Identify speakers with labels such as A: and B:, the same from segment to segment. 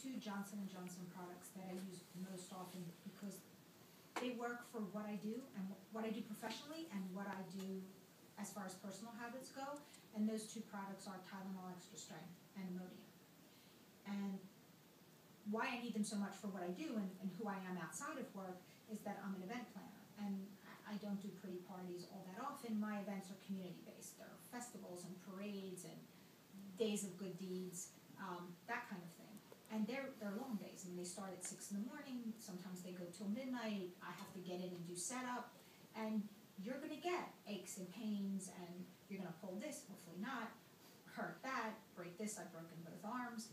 A: two Johnson & Johnson products that I use most often because they work for what I do and what I do professionally and what I do as far as personal habits go. And those two products are Tyl IMO Extra Strength and Imodium. And why I need them so much for what I do and who I am outside of work is that I'm an event planner. And I don't do pretty parties all that often. My events are community-based. There are festivals and parades and days of good deeds, that kind of thing. And they're long days. I mean, they start at 6 in the morning. Sometimes they go till midnight. I have to get in and do setup. And you're going to get aches and pains, and you're going to pull this, hopefully not, hurt that, break this. I've broken both arms.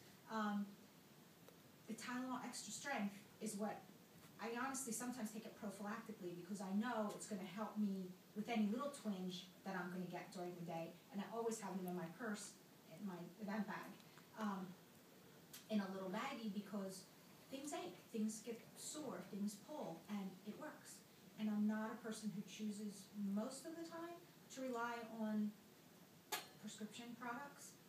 A: The Tyl IMO Extra Strength is what I honestly sometimes take it prophylactically because I know it's going to help me with any little twinge that I'm going to get during the day. And I always have them in my purse, in my event bag, in a little baggie because things ache, things get sore, things pull, and it works. And I'm not a person who chooses most of the time to rely on prescription products.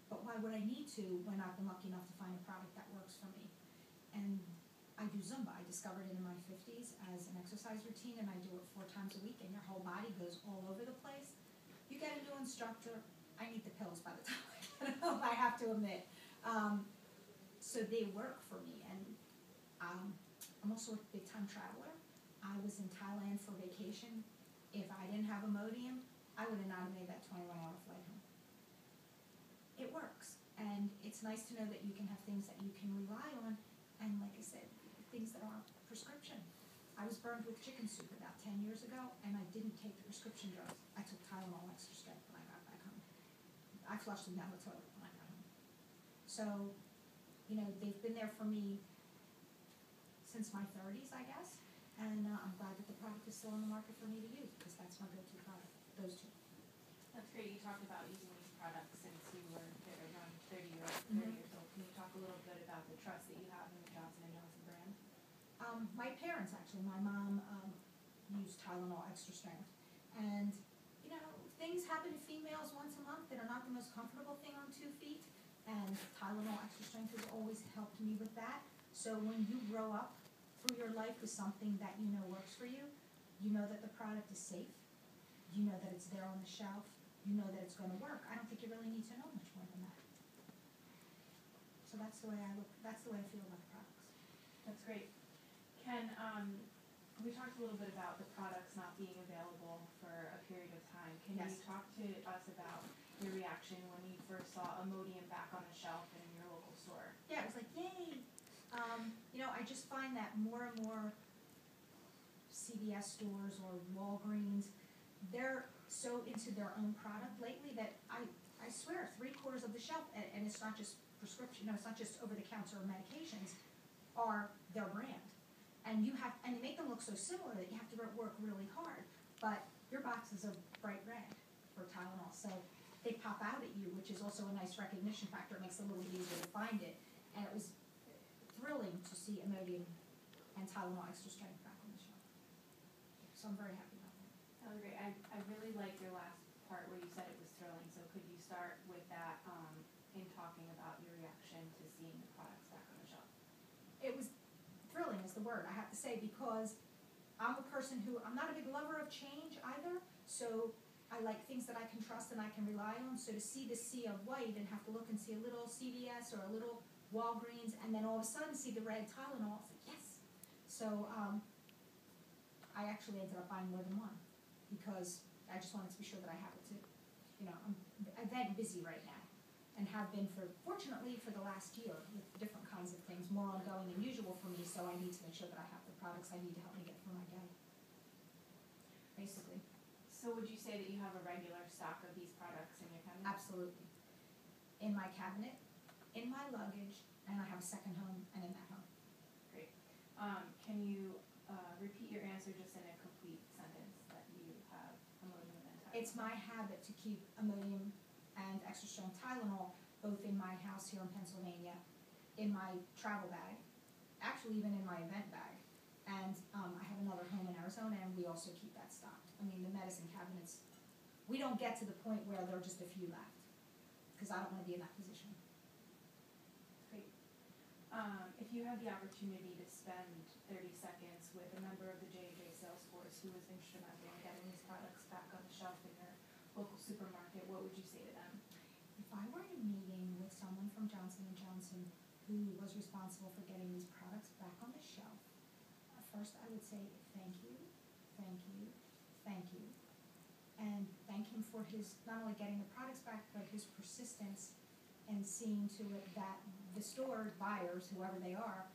A: But why would I need to when I've been lucky enough to find a product that works for me? And I do Zumba. I discovered it in my 50s as an exercise routine, and I do it 4 times a week, and your whole body goes all over the place. You get a new instructor. I need the pills by the time I get home, I have to admit. So they work for me, and I'm also a big-time traveler. I was in Thailand for vacation. If I didn't have Imodium, I would have not made that 21-hour flight home. It works, and it's nice to know that you can have things that you can rely on, and like I said, things that aren't prescription. I was burned with chicken soup about 10 years ago, and I didn't take the prescription drugs. I took Tyl IMO Extra Strength when I got back home. I flushed them down the toilet when I got home. So, you know, they've been there for me since my 30s, I guess, and I'm glad that the product is still on the market for me to use because that's my go-to product, those two.
B: That's great. You talked about using these products since you were around 30 years old. Can you talk a little bit about the trust that you have in the Johnson & Johnson brand?
A: My parents, actually, my mom used Tyl IMO Extra Strength. And, you know, things happen to females once a month that are not the most comfortable thing on 2 feet. And Tyl IMO Extra Strength has always helped me with that. So when you grow up through your life with something that you know works for you, you know that the product is safe. You know that it's there on the shelf. You know that it's going to work. I don't think you really need to know much more than that. So that's the way I look. That's the way I feel about the products.
B: That's great. Ken, we talked a little bit about the products not being available for a period of time. Can you talk to us about your reaction when you first saw Imodium back on the shelf in your local store?
A: Yeah, it was like, yay! You know, I just find that more and more CVS stores or Walgreens, they're so into their own product lately that I swear 3/4 of the shelf, and it's not just prescription, no, it's not just over-the-counter medications, are their brand. And they make them look so similar that you have to work really hard. But your boxes are bright red for Tylenol, so they pop out at you, which is also a nice recognition factor. It makes it a little bit easier to find it. And it was thrilling to see Imodium and Tyl IMO Extra Strength back on the shelf. So I'm very happy about that.
B: That was great. I really liked your last part where you said it was thrilling. So could you start with that in talking about your reaction to seeing the products back on the shelf?
A: It was thrilling is the word, I have to say, because I'm a person who, I'm not a big lover of change either, so I like things that I can trust and I can rely on. So to see the sea of white and have to look and see a little CVS or a little Walgreens and then all of a sudden see the red Tylenol, it's like, yes. So I actually ended up buying more than one because I just wanted to be sure that I have it too. You know, I'm event busy right now and have been fortunately for the last year with different kinds of things, more ongoing than usual for me, so I need to make sure that I have the products I need to help me get through my day, basically.
B: So would you say that you have a regular stock of these products in your cabinet?
A: Absolutely. In my cabinet, in my luggage, and I have a second home and in that home.
B: Great. Can you repeat your answer just in a complete sentence that you have Imodium and Tylenol?
A: It's my habit to keep Imodium and Extra Strength Tylenol both in my house here in Pennsylvania, in my travel bag, actually even in my event bag. And I have another home in Arizona, and we also keep that stocked. I mean, the medicine cabinets, we don't get to the point where there are just a few left, because I don't want to be in that position.
B: Great. If you had the opportunity to spend 30 seconds with a member of the J&J sales force who was instrumental in getting these products back on the shelf in your local supermarket, what would you say to them?
A: If I were in a meeting with someone from Johnson & Johnson who was responsible for getting these products back on the shelf, first I would say thank you, thank you, thank you, and thank him for his, not only getting the products back, but his persistence and seeing to it that the store buyers, whoever they are,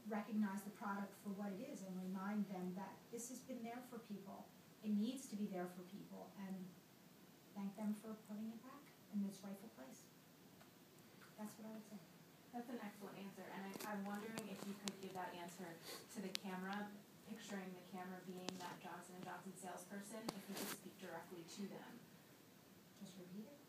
A: recognize the product for what it is and remind them that this has been there for people. It needs to be there for people, and thank them for putting it back in its rightful place. That's what I would say.
B: That's an excellent answer, and I'm wondering if you could give that answer to the camera, picturing the camera being that Johnson & Johnson salesperson, if you could speak directly to them.
A: Just repeat it.